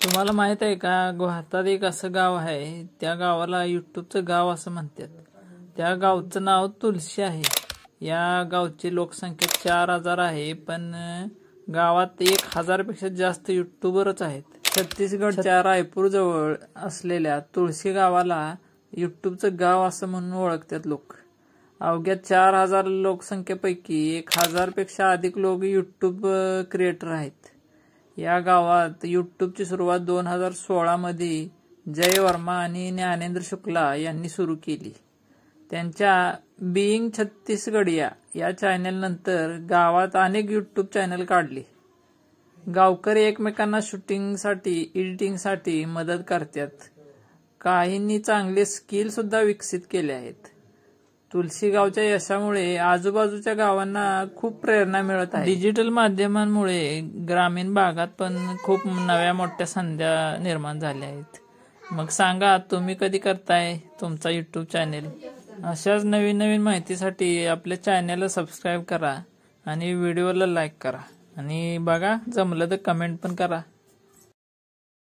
तुम्हाला माहित आहे का, भारतात एक असं गाव आहे, त्या गावाला युट्यूबचं गाव असं म्हणतात. त्या गावचं नाव तुलसी आहे. या गावची लोकसंख्या 4000 आहे, पण गावात 1000 पेक्षा जास्त युट्यूबरच आहेत. छत्तीसगडच्या रायपूर जवळ असलेल्या तुळशी गावाला युट्यूबचं गाव असं म्हणून ओळखतात लोक. अवघ्या 4000 लोकसंख्येपैकी 1000 पेक्षा अधिक लोक युट्यूब क्रिएटर आहेत. या गावात युट्यूबची सुरुवात 2016 मध्ये जय वर्मा आणि ज्ञानेंद्र शुक्ला यांनी सुरू केली. त्यांच्या बीइंग छत्तीसगडिया या चॅनल नंतर गावात अनेक युट्यूब चॅनल काढली. गावकरी एकमेकांना शूटिंगसाठी, एडिटिंगसाठी मदत करतात. काहींनी चांगले स्किल सुद्धा विकसित केले आहेत. तुलसी गावच्या यशामुळे आजूबाजूच्या गावांना खूप प्रेरणा मिळत आहे. डिजिटल माध्यमांमुळे ग्रामीण भागात पण खूप नव्या मोठ्या संधी निर्माण झाल्या आहेत. मग सांगा, तुम्ही कधी करताय तुमचा युट्यूब चॅनेल? अशाच नवीन नवीन माहितीसाठी आपल्या चॅनेलला सबस्क्राईब करा आणि व्हिडिओला लाईक करा आणि बघा, जमलं तर कमेंट पण करा.